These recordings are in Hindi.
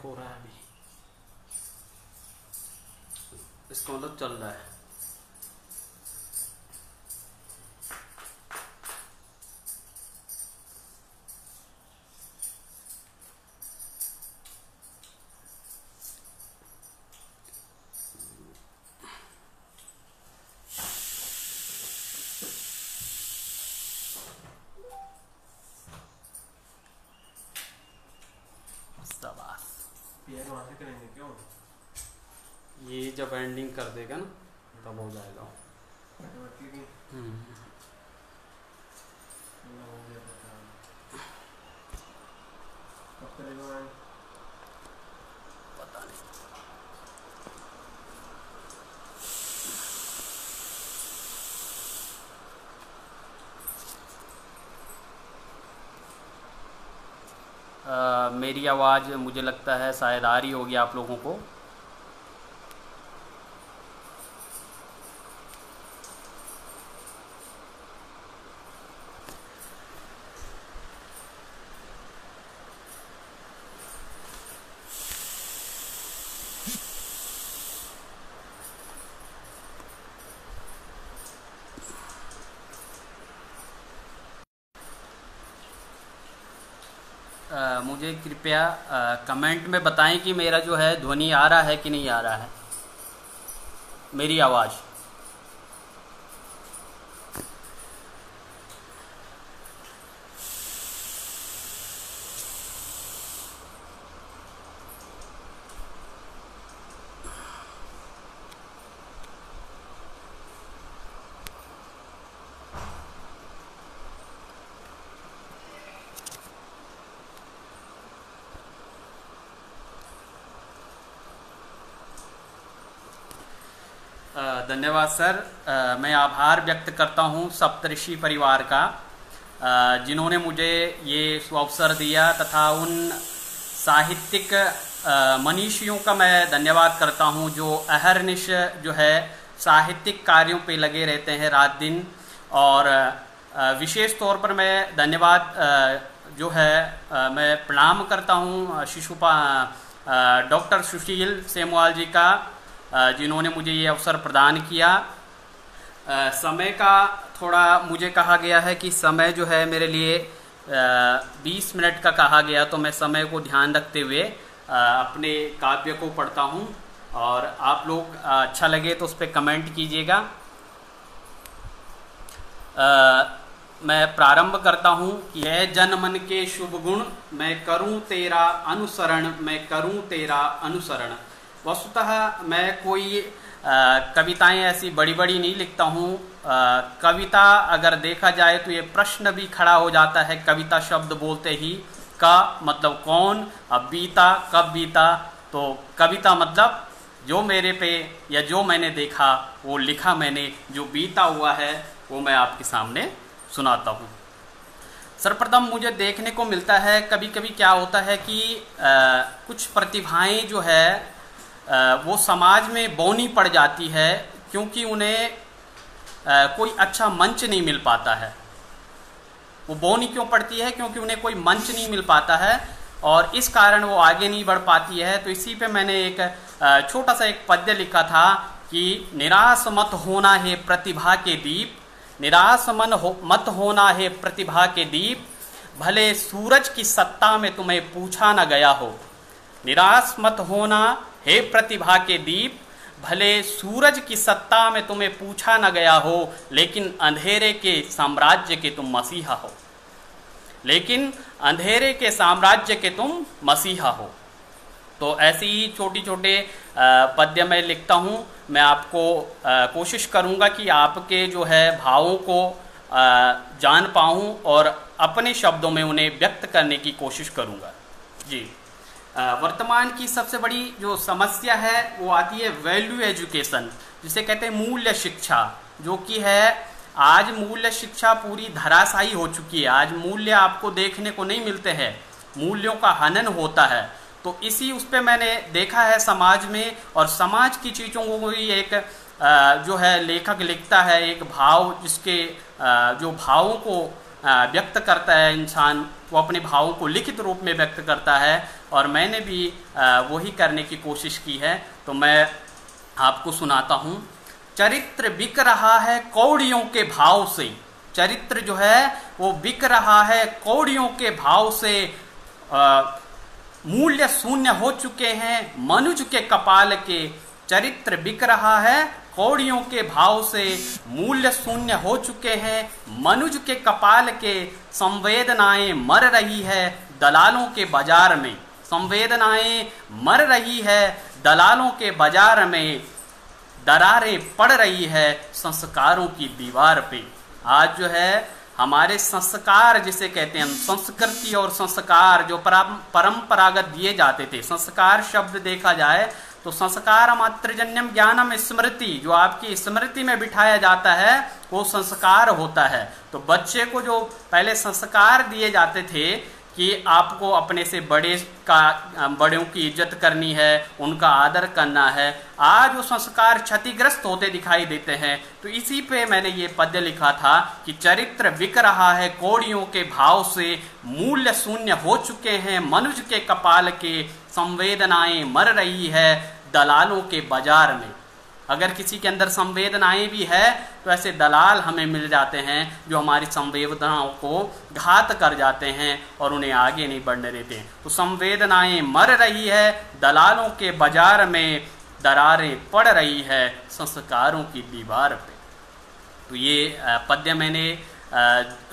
हो रहा है अभी, इसका मतलब चल रहा है। पेयर वहाँ से करेंगे क्यों? ये जब एंडिंग कर देगा ना तब हो जाएगा। कब करेगा? पता नहीं। मेरी आवाज़ मुझे लगता है शायद आ रही होगी आप लोगों को। मुझे कृपया कमेंट में बताएं कि मेरा जो है ध्वनि आ रहा है कि नहीं आ रहा है, मेरी आवाज़। धन्यवाद सर। मैं आभार व्यक्त करता हूं सप्तऋषि परिवार का, जिन्होंने मुझे ये अवसर दिया, तथा उन साहित्यिक मनीषियों का मैं धन्यवाद करता हूं जो अहर्निश जो है साहित्यिक कार्यों पे लगे रहते हैं रात दिन। और विशेष तौर पर मैं धन्यवाद जो है मैं प्रणाम करता हूं डॉक्टर सुशील सेमवाल जी का, जिन्होंने मुझे ये अवसर प्रदान किया। समय का थोड़ा मुझे कहा गया है कि समय जो है मेरे लिए 20 मिनट का कहा गया, तो मैं समय को ध्यान रखते हुए अपने काव्य को पढ़ता हूँ। और आप लोग अच्छा लगे तो उस पर कमेंट कीजिएगा। मैं प्रारंभ करता हूँ कि है जन मन के शुभ गुण, मैं करूँ तेरा अनुसरण, मैं करूँ तेरा अनुसरण। वस्तुतः मैं कोई कविताएं ऐसी बड़ी बड़ी नहीं लिखता हूँ। कविता अगर देखा जाए तो ये प्रश्न भी खड़ा हो जाता है कविता शब्द बोलते ही, का मतलब कौन, अब बीता कब बीता। तो कविता मतलब जो मेरे पे या जो मैंने देखा वो लिखा मैंने, जो बीता हुआ है वो मैं आपके सामने सुनाता हूँ। सर्वप्रथम मुझे देखने को मिलता है कभी कभी क्या होता है कि कुछ प्रतिभाएं जो है वो समाज में बौनी पड़ जाती है, क्योंकि उन्हें कोई अच्छा मंच नहीं मिल पाता है। वो बौनी क्यों पड़ती है? क्योंकि उन्हें कोई मंच नहीं मिल पाता है और इस कारण वो आगे नहीं बढ़ पाती है। तो इसी पे मैंने एक छोटा सा एक पद्य लिखा था कि निराश मत होना है प्रतिभा के दीप, निराश मत होना है प्रतिभा के दीप, भले सूरज की सत्ता में तुम्हें पूछा न गया हो। निराश मत होना हे प्रतिभा के दीप, भले सूरज की सत्ता में तुम्हें पूछा न गया हो, लेकिन अंधेरे के साम्राज्य के तुम मसीहा हो, लेकिन अंधेरे के साम्राज्य के तुम मसीहा हो। तो ऐसी ही छोटी छोटे पद्य मैं लिखता हूँ। मैं आपको कोशिश करूँगा कि आपके जो है भावों को जान पाऊँ और अपने शब्दों में उन्हें व्यक्त करने की कोशिश करूँगा। जी, वर्तमान की सबसे बड़ी जो समस्या है वो आती है वैल्यू एजुकेशन, जिसे कहते हैं मूल्य शिक्षा, जो कि है आज मूल्य शिक्षा पूरी धराशायी हो चुकी है। आज मूल्य आपको देखने को नहीं मिलते हैं, मूल्यों का हनन होता है। तो इसी उस पे मैंने देखा है समाज में, और समाज की चीज़ों को भी एक जो है लेखक लिखता है, एक भाव जिसके जो भावों को व्यक्त करता है इंसान, वो अपने भावों को लिखित रूप में व्यक्त करता है, और मैंने भी वही करने की कोशिश की है। तो मैं आपको सुनाता हूँ। चरित्र बिक रहा है कौड़ियों के भाव से, चरित्र जो है वो बिक रहा है कौड़ियों के भाव से, मूल्य शून्य हो चुके हैं मनुज के कपाल के। चरित्र बिक रहा है कौड़ियों के भाव से, मूल्य शून्य हो चुके हैं मनुज के कपाल के। संवेदनाएं मर रही है दलालों के बाजार में, संवेदनाएं मर रही है दलालों के बाजार में। दरारें पड़ रही है संस्कारों की दीवार पे। आज जो है हमारे संस्कार जिसे कहते हैं, संस्कृति और संस्कार जो परंपरागत दिए जाते थे, संस्कार शब्द देखा जाए तो संस्कार मात्रजन्यम ज्ञानम स्मृति, जो आपकी स्मृति में बिठाया जाता है वो संस्कार होता है। तो बच्चे को जो पहले संस्कार दिए जाते थे कि आपको अपने से बड़ों की इज्जत करनी है, उनका आदर करना है, आज वो संस्कार क्षतिग्रस्त होते दिखाई देते हैं। तो इसी पे मैंने ये पद्य लिखा था कि चरित्र बिक रहा है कौड़ियों के भाव से, मूल्य शून्य हो चुके हैं मनुज के कपाल के। संवेदनाएं मर रही है दलालों के बाजार में। अगर किसी के अंदर संवेदनाएं भी है तो ऐसे दलाल हमें मिल जाते हैं जो हमारी संवेदनाओं को घात कर जाते हैं और उन्हें आगे नहीं बढ़ने देते हैं। तो संवेदनाएं मर रही है दलालों के बाजार में, दरारें पड़ रही है संस्कारों की दीवार पे। तो ये पद्य मैंने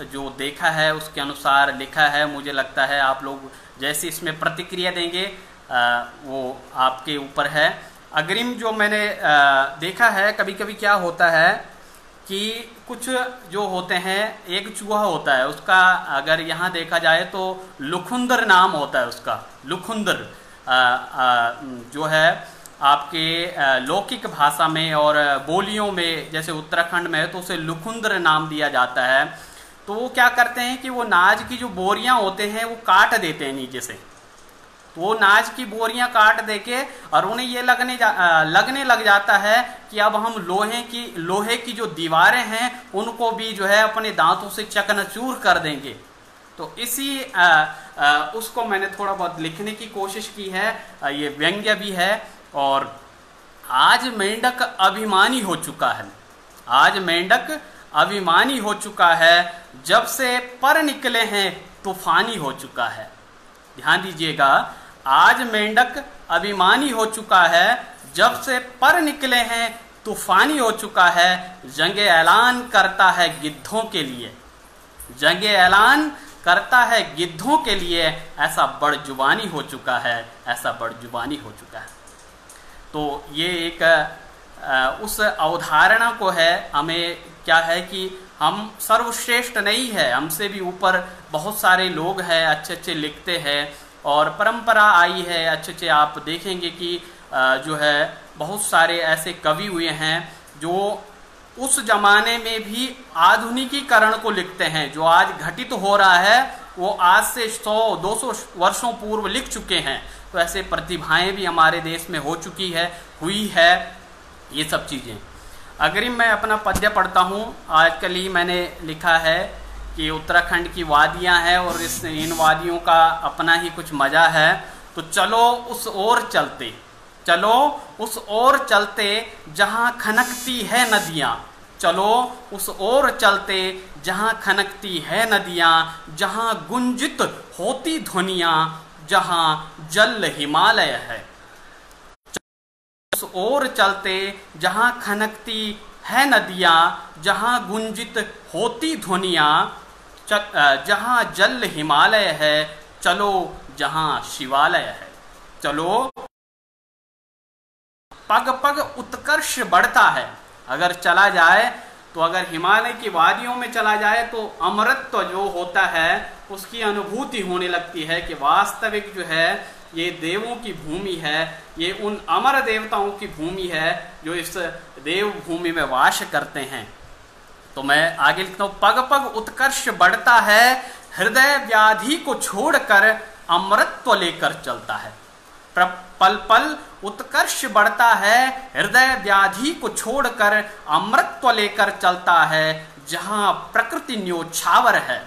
जो देखा है उसके अनुसार लिखा है। मुझे लगता है आप लोग जैसे इसमें प्रतिक्रिया देंगे वो आपके ऊपर है। अग्रिम जो मैंने देखा है, कभी कभी क्या होता है कि कुछ जो होते हैं, एक चूहा होता है उसका अगर यहाँ देखा जाए तो लुखुंदर नाम होता है उसका। लुखुंदर जो है आपके लौकिक भाषा में और बोलियों में, जैसे उत्तराखंड में है तो उसे लुखुंदर नाम दिया जाता है। तो वो क्या करते हैं कि वो नाज की जो बोरियां होते हैं वो काट देते हैं नीचे से। तो वो नाज की बोरियां काट देके और उन्हें ये लगने लग जाता है कि अब हम लोहे की जो दीवारें हैं उनको भी जो है अपने दांतों से चकनाचूर कर देंगे। तो इसी उसको मैंने थोड़ा बहुत लिखने की कोशिश की है। ये व्यंग्य भी है। और आज मेंढक अभिमानी हो चुका है, आज मेंढक अभिमानी हो चुका है, जब से पर निकले हैं तूफानी हो चुका है। ध्यान दीजिएगा, आज मेंढक अभिमानी हो चुका है, जब से पर निकले हैं तूफानी हो चुका है। जंगे ऐलान करता है गिद्धों के लिए, जंगे ऐलान करता है गिद्धों के लिए, ऐसा बड़जुबानी हो चुका है, ऐसा बड़जुबानी हो चुका है। तो ये एक उस अवधारणा को है, हमें क्या है कि हम सर्वश्रेष्ठ नहीं है, हमसे भी ऊपर बहुत सारे लोग हैं अच्छे अच्छे लिखते हैं और परंपरा आई है अच्छे अच्छे। आप देखेंगे कि जो है बहुत सारे ऐसे कवि हुए हैं जो उस जमाने में भी आधुनिकीकरण को लिखते हैं। जो आज घटित हो रहा है वो आज से 100-200 वर्षों पूर्व लिख चुके हैं। तो ऐसे प्रतिभाएं भी हमारे देश में हो चुकी है, हुई है ये सब चीज़ें। अग्रिम मैं अपना पद्य पढ़ता हूँ। आजकल ही मैंने लिखा है कि उत्तराखंड की वादियाँ हैं और इन वादियों का अपना ही कुछ मज़ा है। तो चलो उस ओर चलते, चलो उस ओर चलते जहाँ खनकती है नदियाँ, चलो उस ओर चलते जहाँ खनकती है नदियाँ, जहाँ गुंजित होती ध्वनियाँ, जहाँ जल हिमालय है। उस ओर चलते जहाँ खनकती है नदियाँ, जहाँ गुंजित होती ध्वनियाँ, जहाँ जल हिमालय है, चलो जहाँ शिवालय है। चलो पग पग उत्कर्ष बढ़ता है। अगर चला जाए तो अगर हिमालय की वादियों में चला जाए तो अमरत्व जो होता है उसकी अनुभूति होने लगती है कि वास्तविक जो है ये देवों की भूमि है, ये उन अमर देवताओं की भूमि है जो इस देव भूमि में वास करते हैं। तो मैं आगे लिखता हूँ, पग पग उत्कर्ष बढ़ता है, हृदय व्याधि को छोड़कर अमरत्व लेकर चलता है। पल पल उत्कर्ष बढ़ता है, हृदय व्याधि को छोड़कर अमृतत्व लेकर चलता है। जहाँ प्रकृति न्योछावर है,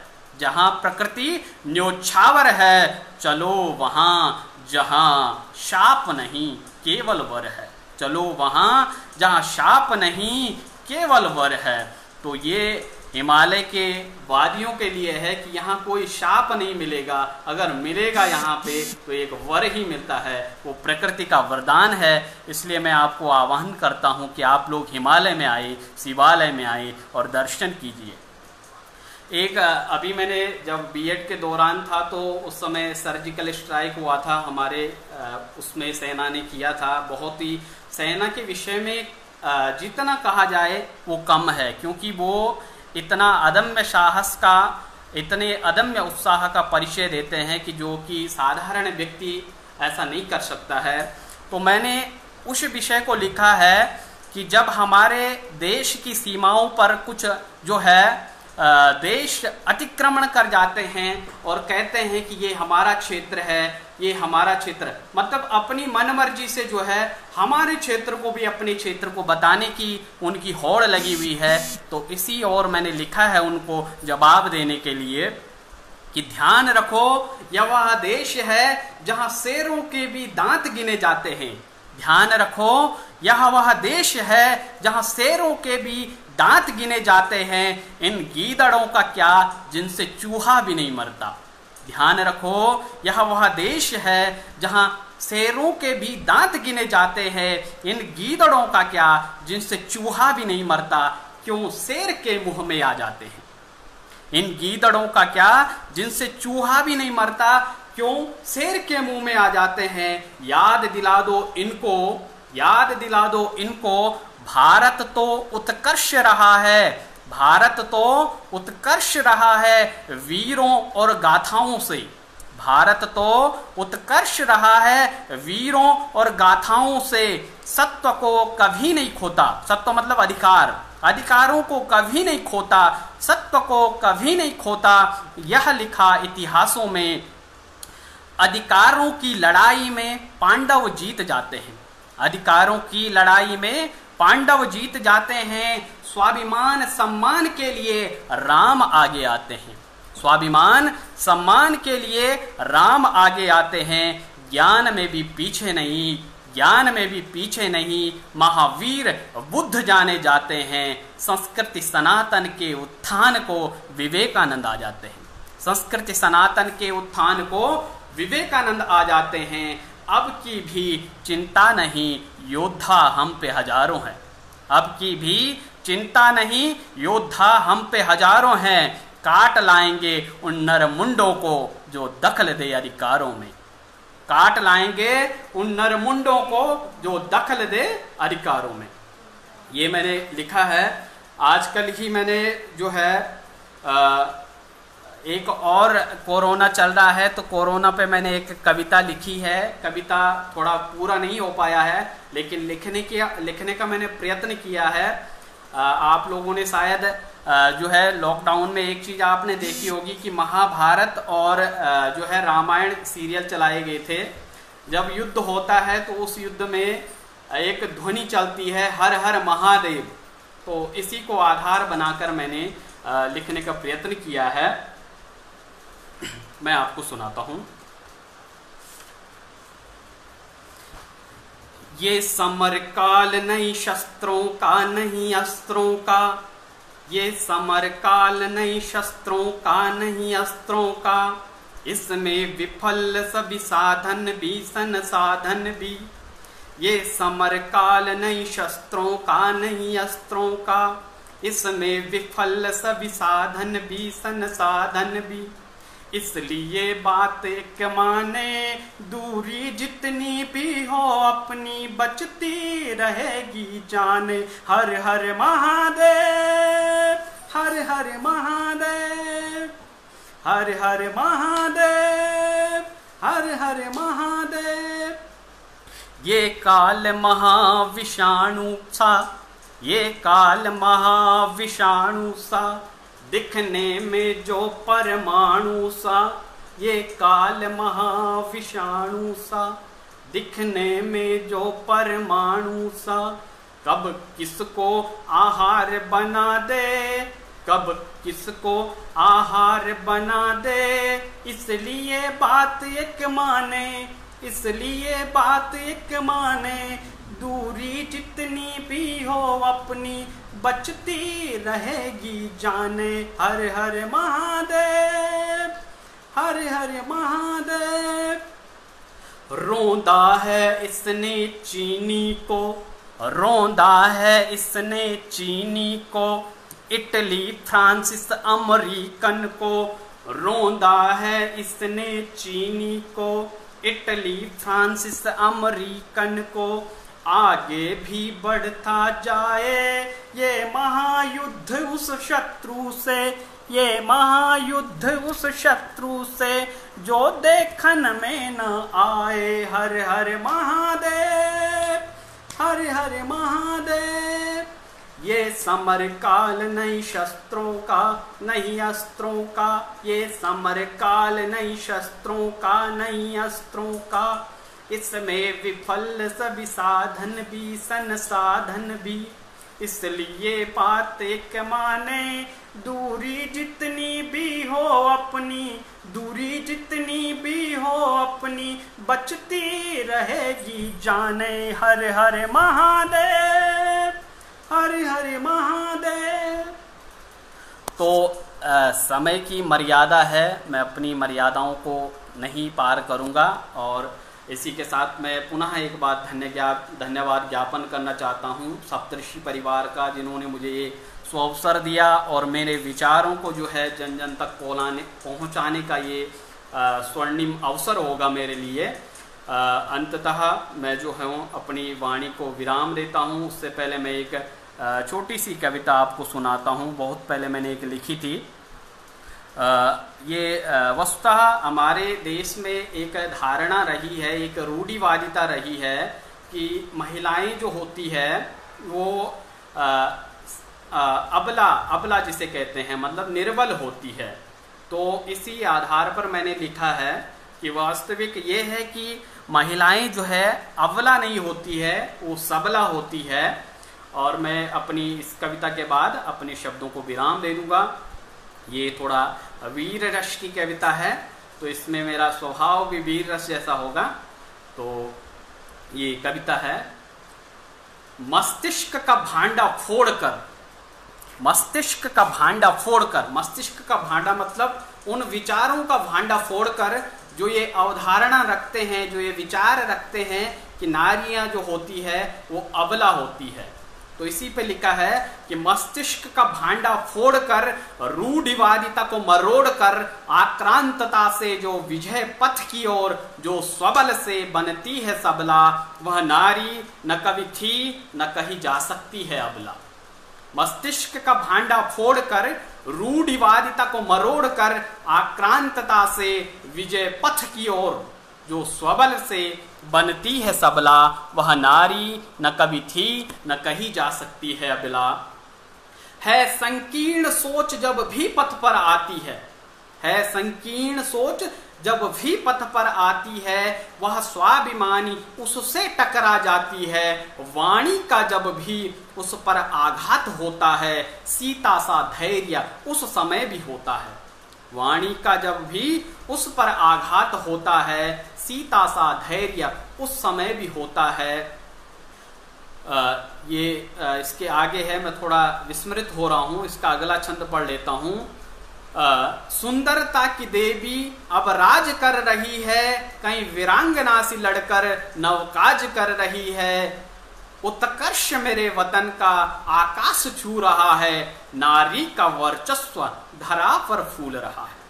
जहां प्रकृति न्योछावर है, चलो वहां जहां शाप नहीं केवल वर है। चलो वहां जहां शाप नहीं केवल वर है। तो ये हिमालय के वादियों के लिए है कि यहाँ कोई शाप नहीं मिलेगा, अगर मिलेगा यहाँ पे तो एक वर ही मिलता है, वो प्रकृति का वरदान है। इसलिए मैं आपको आह्वान करता हूँ कि आप लोग हिमालय में आए, शिवालय में आए और दर्शन कीजिए। एक अभी मैंने जब बीएड के दौरान था तो उस समय सर्जिकल स्ट्राइक हुआ था हमारे, उसमें सेना ने किया था। बहुत ही सेना के विषय में जितना कहा जाए वो कम है, क्योंकि वो इतना अदम्य साहस का, इतने अदम्य उत्साह का परिचय देते हैं कि जो कि साधारण व्यक्ति ऐसा नहीं कर सकता है। तो मैंने उस विषय को लिखा है कि जब हमारे देश की सीमाओं पर कुछ जो है देश अतिक्रमण कर जाते हैं और कहते हैं कि ये हमारा क्षेत्र है, ये हमारा क्षेत्र, मतलब अपनी मनमर्जी से जो है हमारे क्षेत्र को भी अपने क्षेत्र को बताने की उनकी होड़ लगी हुई है। तो इसी और मैंने लिखा है उनको जवाब देने के लिए कि ध्यान रखो, यह वह देश है जहां शेरों के भी दांत गिने जाते हैं। ध्यान रखो, यह वह देश है जहां शेरों के भी दांत गिने जाते हैं। इन गीदड़ों का क्या जिनसे चूहा भी नहीं मरता। ध्यान रखो, यह वह देश है जहां शेरों के भी दांत गिने जाते हैं। इन गीदड़ों का क्या जिनसे चूहा भी नहीं मरता, क्यों शेर के मुंह में आ जाते हैं। इन गीदड़ों का क्या जिनसे चूहा भी नहीं मरता, क्यों शेर के मुंह में आ जाते हैं। याद दिला दो इनको, याद दिला दो इनको, भारत तो उत्कर्ष रहा है, भारत तो उत्कर्ष रहा है वीरों और गाथाओं से। भारत तो उत्कर्ष रहा है वीरों और गाथाओं से। सत्व को कभी नहीं खोता, सत्व मतलब अधिकार, अधिकारों को कभी नहीं खोता, सत्व को कभी नहीं खोता। यह लिखा इतिहासों में, अधिकारों की लड़ाई में पांडव जीत जाते हैं। अधिकारों की लड़ाई में पांडव जीत जाते हैं। स्वाभिमान सम्मान के लिए राम आगे आते हैं। स्वाभिमान सम्मान के लिए राम आगे आते हैं। ज्ञान में भी पीछे नहीं, ज्ञान में भी पीछे नहीं, महावीर बुद्ध जाने जाते हैं। संस्कृति सनातन के उत्थान को विवेकानंद आ जाते हैं। संस्कृति सनातन के उत्थान को विवेकानंद आ जाते हैं। अब की भी चिंता नहीं, योद्धा हम पे हजारों हैं। अब की भी चिंता नहीं, योद्धा हम पे हजारों हैं। काट लाएंगे उन नरमुंडों को जो दखल दे अधिकारों में। काट लाएंगे उन नरमुंडों को जो दखल दे अधिकारों में। ये मैंने लिखा है। आजकल ही मैंने जो है एक और कोरोना चल रहा है तो कोरोना पे मैंने एक कविता लिखी है। कविता थोड़ा पूरा नहीं हो पाया है, लेकिन लिखने का मैंने प्रयत्न किया है। आप लोगों ने शायद जो है लॉकडाउन में एक चीज़ आपने देखी होगी कि महाभारत और जो है रामायण सीरियल चलाए गए थे। जब युद्ध होता है तो उस युद्ध में एक ध्वनि चलती है, हर हर महादेव। तो इसी को आधार बनाकर मैंने लिखने का प्रयत्न किया है। मैं आपको सुनाता हूं। ये समर काल नहीं शस्त्रों का, नहीं अस्त्रों का। ये समर काल नहीं शस्त्रों का, नहीं अस्त्रों का। इसमें विफल सभी साधन भी, संसाधन भी। ये समर काल नहीं शस्त्रों का, नहीं अस्त्रों का। इसमें विफल सभी साधन भी, संसाधन भी। इसलिए बात एक माने, दूरी जितनी भी हो अपनी बचती रहेगी जान। हर हर महादेव, हर हर महादेव, हर हर महादेव, हर हर महादेव। ये काल महाविषाणु सा, ये काल महाविषाणु सा। दिखने में जो परमाणु सा, ये काल महाविषाणु सा। दिखने में जो परमाणु सा। कब किसको आहार बना दे, कब किसको आहार बना दे, इसलिए बात एक माने, इसलिए बात एक माने, दूरी जितनी भी हो अपनी बचती रहेगी जाने। हर हर महादेव, हर हर महादेव। रोंदा है इसने चीनी को, रोंदा है इसने चीनी को, इटली फ्रांसिस अमेरिकन को, रोंदा है इसने चीनी को, इटली फ्रांसिस अमेरिकन को। आगे भी बढ़ता जाए ये महायुद्ध उस शत्रु से, ये महायुद्ध उस शत्रु से जो देखन में न आए। हर हर महादेव, हर हर महादेव। ये समर काल नहीं शस्त्रों का, नहीं अस्त्रों का, ये समर काल नहीं शस्त्रों का, नहीं अस्त्रों का। इसमें विफल सभी साधन भी, संसाधन भी, इसलिए बात एक माने, दूरी जितनी भी हो अपनी, दूरी जितनी भी हो अपनी बचती रहेगी जाने। हर हर महादेव, हर हर महादेव। तो समय की मर्यादा है, मैं अपनी मर्यादाओं को नहीं पार करूंगा। और इसी के साथ मैं पुनः एक बार धन्यवाद ज्ञापन करना चाहता हूं सप्तऋषि परिवार का, जिन्होंने मुझे ये अवसर दिया और मेरे विचारों को जो है जन जन तक पहुंचाने का ये स्वर्णिम अवसर होगा मेरे लिए। अंततः मैं जो है अपनी वाणी को विराम देता हूं। उससे पहले मैं एक छोटी सी कविता आपको सुनाता हूं। बहुत पहले मैंने एक लिखी थी। ये वस्तुतः हमारे देश में एक धारणा रही है, एक रूढ़िवादिता रही है कि महिलाएं जो होती है वो अबला जिसे कहते हैं, मतलब निर्बल होती है। तो इसी आधार पर मैंने लिखा है कि वास्तविक ये है कि महिलाएं जो है अबला नहीं होती है, वो सबला होती है। और मैं अपनी इस कविता के बाद अपने शब्दों को विराम दे दूंगा। ये थोड़ा वीर रस की कविता है, तो इसमें मेरा स्वभाव भी वीर रस जैसा होगा। तो ये कविता है। मस्तिष्क का भांडा फोड़कर, मस्तिष्क का भांडा फोड़कर, मस्तिष्क का भांडा मतलब उन विचारों का भांडा फोड़कर जो ये अवधारणा रखते हैं, जो ये विचार रखते हैं कि नारियां जो होती है वो अबला होती है। तो इसी पे लिखा है कि मस्तिष्क का भांडा फोड़कर, रूढ़िवादिता को मरोड़कर, आक्रांतता से जो विजय पथ की ओर जो स्वबल से बनती है सबला, वह नारी न कभी थी न कहीं जा सकती है अबला। मस्तिष्क का भांडा फोड़कर, रूढ़िवादिता को मरोड़कर, आक्रांतता से विजय पथ की ओर जो स्वबल से बनती है सबला, वह नारी न कभी थी न कहीं जा सकती है अबला। है संकीर्ण सोच जब भी पथ पर आती है संकीर्ण सोच जब भी पथ पर आती है, वह स्वाभिमानी उससे टकरा जाती है। वाणी का जब भी उस पर आघात होता है, सीता सा धैर्य उस समय भी होता है। वाणी का जब भी उस पर आघात होता है, सीता सा धैर्य उस समय भी होता है। इसके आगे है, मैं थोड़ा विस्मृत हो रहा हूं, इसका अगला छंद पढ़ लेता हूं। सुंदरता की देवी अब राज कर रही है, कहीं वीरांगना सी लड़कर नवकाज कर रही है। उत्कर्ष मेरे वतन का आकाश छू रहा है, नारी का वर्चस्व धरा पर फूल रहा है।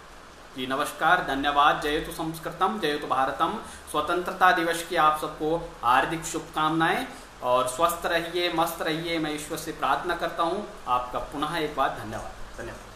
जी नमस्कार, धन्यवाद। जयतु संस्कृतम जयतु भारतम। स्वतंत्रता दिवस की आप सबको हार्दिक शुभकामनाएं और स्वस्थ रहिए, मस्त रहिए। मैं ईश्वर से प्रार्थना करता हूं। आपका पुनः एक बार धन्यवाद।